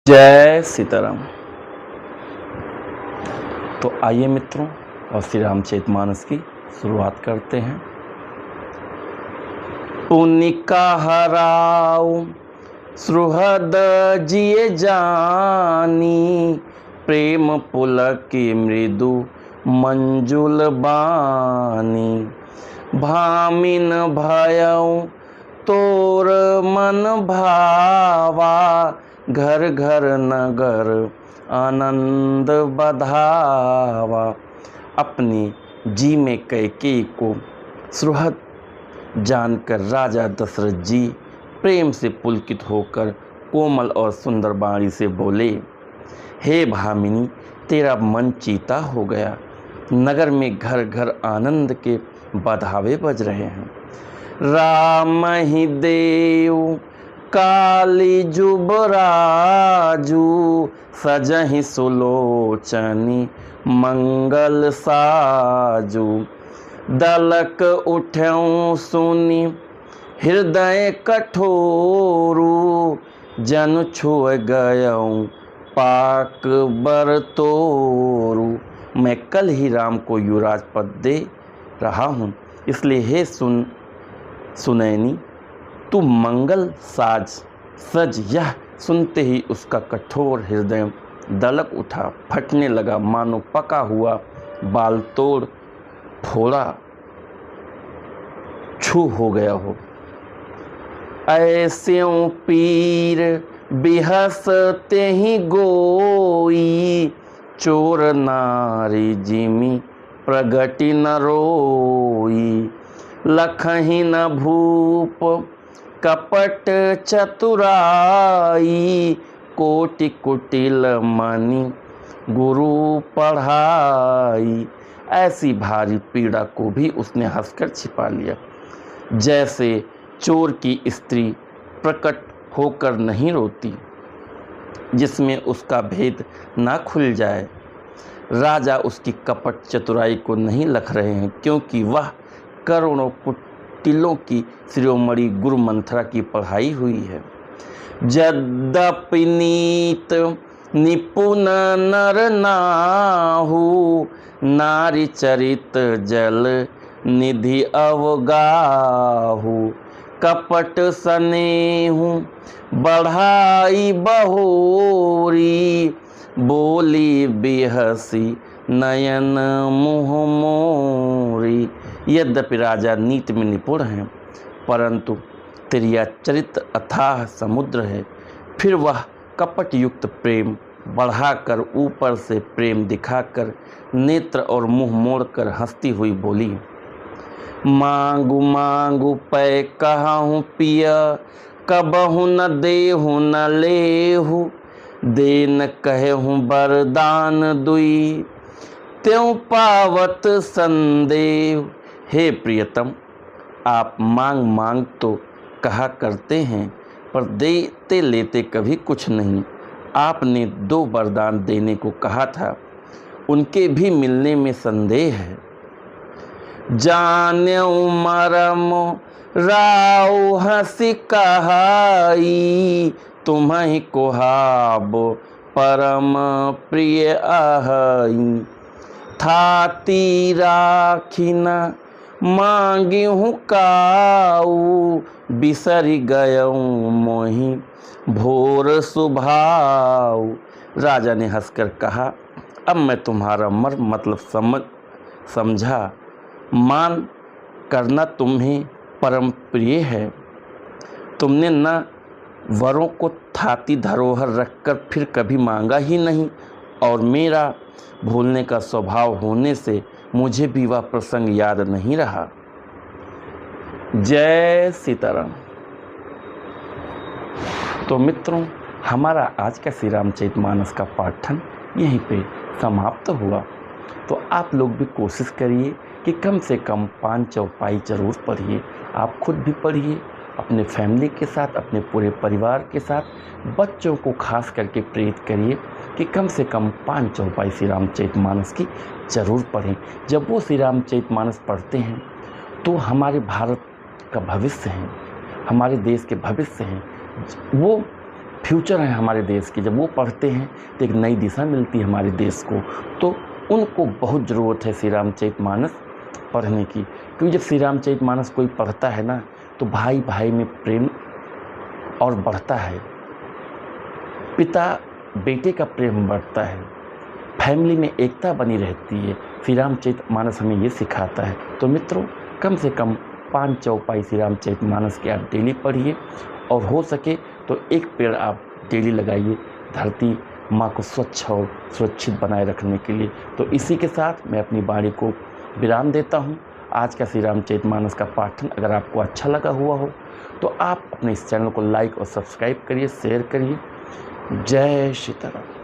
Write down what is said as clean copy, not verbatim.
जय सीताराम। तो आइए मित्रों, और श्री रामचरितमानस की शुरुआत करते हैं। पुनिका हराओ सुहृद जिए जानी, प्रेम पुलकी मृदु मंजुल बानी। भामिन भयउ तोर मन भावा, घर घर नगर आनंद बधावा। अपनी जी में कैकेयी को सुहृद जानकर राजा दशरथ जी प्रेम से पुलकित होकर कोमल और सुंदर वाणी से बोले, हे भामिनी, तेरा मन चीता हो गया। नगर में घर घर आनंद के बधावे बज रहे हैं। राम ही देव काली जुबराजू, सजहि सुलोचनी मंगल साजू। दलक उठ्यऊ सुनी हृदय कठोरू, जन छुए गयऊ पाक बर तोरू। मैं कल ही राम को युवराज पद दे रहा हूँ, इसलिए हे सुनैनी, तू मंगल साज सज। यह सुनते ही उसका कठोर हृदय दलक उठा, फटने लगा, मानो पका हुआ बाल तोड़ फोड़ा छू हो गया हो। ऐस्यों पीर बिहसते ही गोई, चोर नारी जिमी प्रगति न रोई। लखहि न भूप कपट चतुराई, कोटि कुटिल मनि गुरु पढ़ाई। ऐसी भारी पीड़ा को भी उसने हंसकर छिपा लिया, जैसे चोर की स्त्री प्रकट होकर नहीं रोती, जिसमें उसका भेद ना खुल जाए। राजा उसकी कपट चतुराई को नहीं लख रहे हैं, क्योंकि वह करोड़ों कुटिलों की शिरोमणि गुरु मंथरा की पढ़ाई हुई है। यद्यपि नीत निपुण नर नाहु, नारी चरित जल निधि अवगाहु। कपट स्नेहु बढ़ाई बहोरी, बोली बेहसी नयन मुँह मोरी। यद्यपि राजा नीति में निपुण हैं, परंतु तेरिया चरित्र अथाह समुद्र है। फिर वह कपट युक्त प्रेम बढ़ाकर, ऊपर से प्रेम दिखाकर, नेत्र और मुंह मोड़कर हंसती हुई बोली, मांगू मांगू पै कहूँ पिया, कबहु न देहु न लेहु। देन कहूँ वरदान दुई, त्यों पावत संदेह। हे प्रियतम, आप मांग मांग तो कहा करते हैं, पर देते लेते कभी कुछ नहीं। आपने 2 वरदान देने को कहा था, उनके भी मिलने में संदेह है। जान्यऊ मरम राउ हंसी कहाई, तुम्हि कोहाब परम प्रिय आहई। थाती राखी न मांगी हूँ काऊ, बिसरी गयऊँ मोहि भोर सुभाऊ। राजा ने हंसकर कहा, अब मैं तुम्हारा मतलब समझा। मान करना तुम्हें परम प्रिय है। तुमने न वरों को थाती धरोहर रखकर फिर कभी मांगा ही नहीं, और मेरा भूलने का स्वभाव होने से मुझे भी वह प्रसंग याद नहीं रहा। जय सीताराम। तो मित्रों, हमारा आज का श्री रामचरितमानस का पाठन यहीं पे समाप्त हुआ। तो आप लोग भी कोशिश करिए कि कम से कम 5 चौपाई जरूर पढ़िए। आप खुद भी पढ़िए, अपने फैमिली के साथ, अपने पूरे परिवार के साथ, बच्चों को खास करके प्रेरित करिए कि कम से कम 5 चौपाई श्री रामचरितमानस की जरूर पढ़ें। जब वो श्री रामचरितमानस पढ़ते हैं तो हमारे भारत का भविष्य है, हमारे देश के भविष्य हैं, वो फ्यूचर है हमारे देश की। जब वो पढ़ते हैं तो एक नई दिशा मिलती है हमारे देश को। तो उनको बहुत ज़रूरत है श्री रामचरितमानस पढ़ने की, क्योंकि जब श्री रामचरितमानस कोई पढ़ता है ना तो भाई भाई में प्रेम और बढ़ता है, पिता बेटे का प्रेम बढ़ता है, फैमिली में एकता बनी रहती है। श्री रामचरितमानस हमें ये सिखाता है। तो मित्रों, कम से कम 5 चौपाई श्री रामचरितमानस के आप डेली पढ़िए, और हो सके तो एक पेड़ आप डेली लगाइए धरती माँ को स्वच्छ और सुरक्षित बनाए रखने के लिए। तो इसी के साथ मैं अपनी वाणी को विराम देता हूँ। आज का श्री रामचरितमानस का पाठन अगर आपको अच्छा लगा हुआ हो तो आप अपने इस चैनल को लाइक और सब्सक्राइब करिए, शेयर करिए। जय सीताराम।